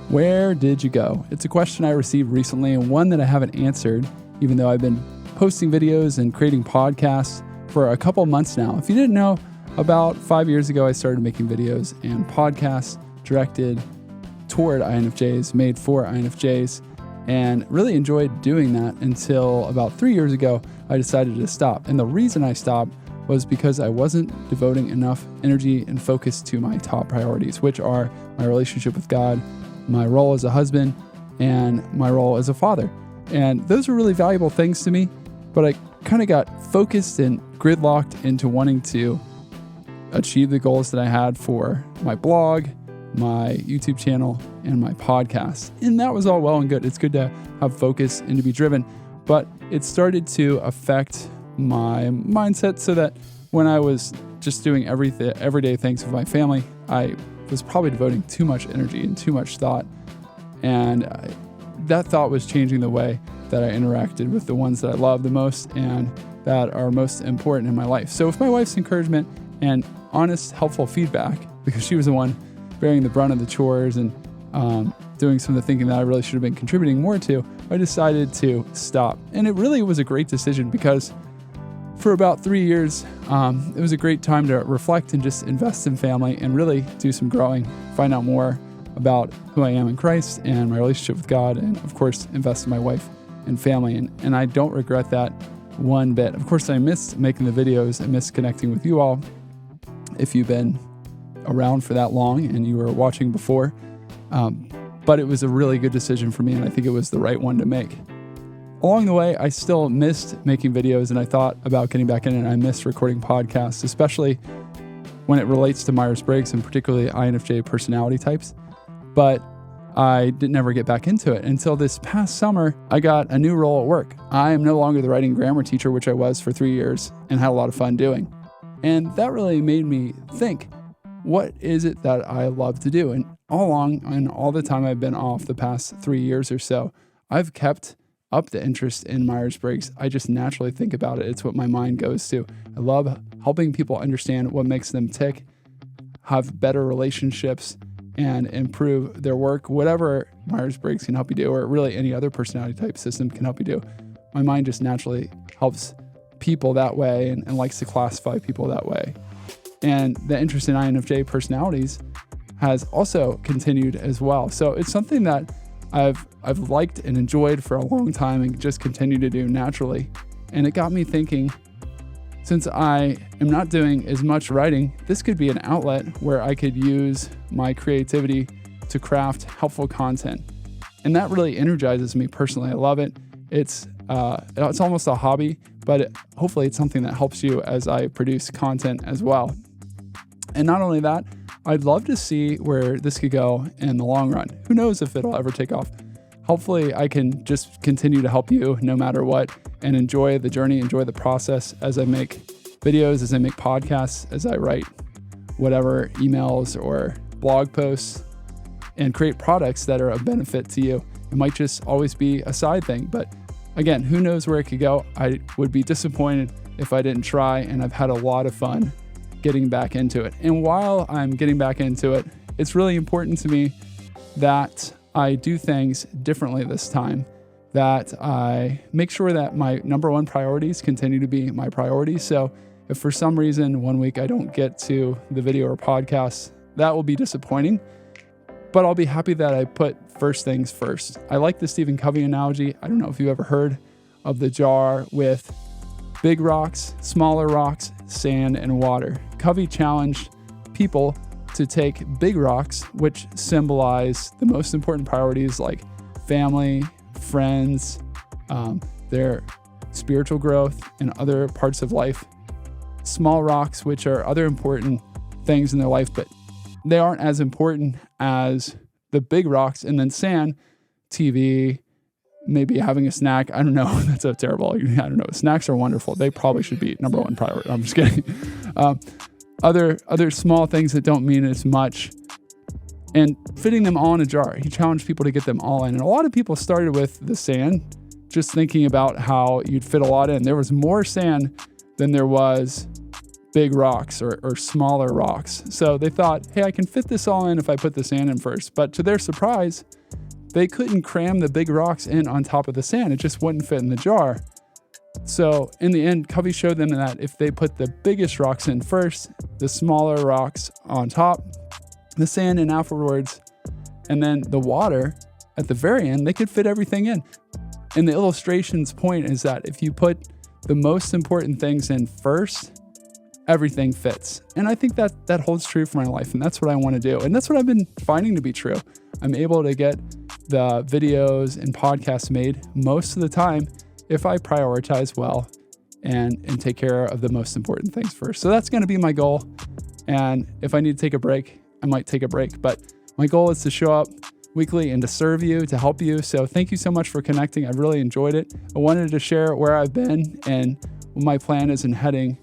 Where did you go? It's a question I received recently and one that I haven't answered, even though I've been posting videos and creating podcasts for a couple months now. If you didn't know, about 5 years ago, I started making videos and podcasts directed toward INFJs, made for INFJs, and really enjoyed doing that until about 3 years ago, I decided to stop. And the reason I stopped was because I wasn't devoting enough energy and focus to my top priorities, which are my relationship with God, my role as a husband, and my role as a father. And those are really valuable things to me, but I kind of got focused and gridlocked into wanting to achieve the goals that I had for my blog, my YouTube channel, and my podcast. And that was all well and good. It's good to have focus and to be driven, but it started to affect my mindset so that when I was just doing everyday things with my family, I was probably devoting too much energy and too much thought. And that thought was changing the way that I interacted with the ones that I love the most and that are most important in my life. So with my wife's encouragement and honest, helpful feedback, because she was the one bearing the brunt of the chores and doing some of the thinking that I really should have been contributing more to, I decided to stop. And it really was a great decision because for about 3 years, it was a great time to reflect and just invest in family and really do some growing, find out more about who I am in Christ and my relationship with God, and of course, invest in my wife and family. And I don't regret that one bit. Of course, I missed making the videos. I missed connecting with you all. If you've been around for that long and you were watching before, but it was a really good decision for me, and I think it was the right one to make. Along the way, I still missed making videos, and I thought about getting back in, and I missed recording podcasts, especially when it relates to Myers-Briggs and particularly INFJ personality types. But I didn't ever get back into it until this past summer. I got a new role at work. I am no longer the writing grammar teacher, which I was for 3 years and had a lot of fun doing. And that really made me think, what is it that I love to do? And all along, and all the time I've been off the past 3 years or so, I've kept up the interest in Myers-Briggs. I just naturally think about it. It's what my mind goes to. I love helping people understand what makes them tick, have better relationships, and improve their work. Whatever Myers-Briggs can help you do, or really any other personality type system can help you do. My mind just naturally helps people that way and likes to classify people that way. And the interest in INFJ personalities has also continued as well. So it's something that I've liked and enjoyed for a long time and just continue to do naturally. And it got me thinking, since I am not doing as much writing, this could be an outlet where I could use my creativity to craft helpful content. And that really energizes me personally. I love it. It's almost a hobby, but hopefully it's something that helps you as I produce content as well. And not only that, I'd love to see where this could go in the long run. Who knows if it'll ever take off? Hopefully I can just continue to help you no matter what and enjoy the journey, enjoy the process as I make videos, as I make podcasts, as I write whatever emails or blog posts and create products that are of benefit to you. It might just always be a side thing, but again, who knows where it could go? I would be disappointed if I didn't try, and I've had a lot of fun getting back into it. And while I'm getting back into it, it's really important to me that I do things differently this time, that I make sure that my number one priorities continue to be my priorities. So if for some reason 1 week I don't get to the video or podcast, that will be disappointing, but I'll be happy that I put first things first. I like the Stephen Covey analogy. I don't know if you've ever heard of the jar with big rocks, smaller rocks, sand, and water. Covey challenged people to take big rocks, which symbolize the most important priorities like family, friends, their spiritual growth, and other parts of life. Small rocks, which are other important things in their life, but they aren't as important as the big rocks. And then sand, TV, maybe having a snack. I don't know. That's so terrible. I don't know. Snacks are wonderful. They probably should be number one priority. I'm just kidding. Other small things that don't mean as much, and fitting them all in a jar. He challenged people to get them all in. And a lot of people started with the sand, just thinking about how you'd fit a lot in. There was more sand than there was big rocks or smaller rocks. So they thought, hey, I can fit this all in if I put the sand in first. But to their surprise, they couldn't cram the big rocks in on top of the sand. It just wouldn't fit in the jar. So in the end, Covey showed them that if they put the biggest rocks in first, the smaller rocks on top, the sand in afterwards, and then the water at the very end, they could fit everything in. And the illustration's point is that if you put the most important things in first, everything fits. And I think that holds true for my life, and that's what I want to do. And that's what I've been finding to be true. I'm able to get the videos and podcasts made most of the time if I prioritize well and take care of the most important things first. So that's going to be my goal. And if I need to take a break, I might take a break. But my goal is to show up weekly and to serve you, to help you. So thank you so much for connecting. I've really enjoyed it. I wanted to share where I've been and what my plan is in heading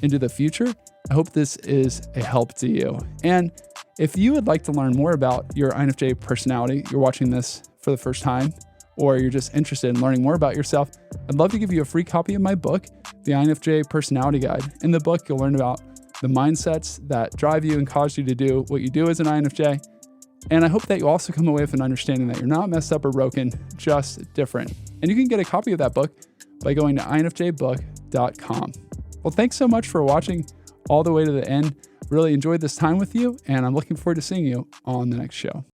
into the future. I hope this is a help to you. And if you would like to learn more about your INFJ personality, you're watching this for the first time, or you're just interested in learning more about yourself, I'd love to give you a free copy of my book, The INFJ Personality Guide. In the book, you'll learn about the mindsets that drive you and cause you to do what you do as an INFJ. And I hope that you also come away with an understanding that you're not messed up or broken, just different. And you can get a copy of that book by going to infjbook.com. Well, thanks so much for watching all the way to the end. Really enjoyed this time with you, and I'm looking forward to seeing you on the next show.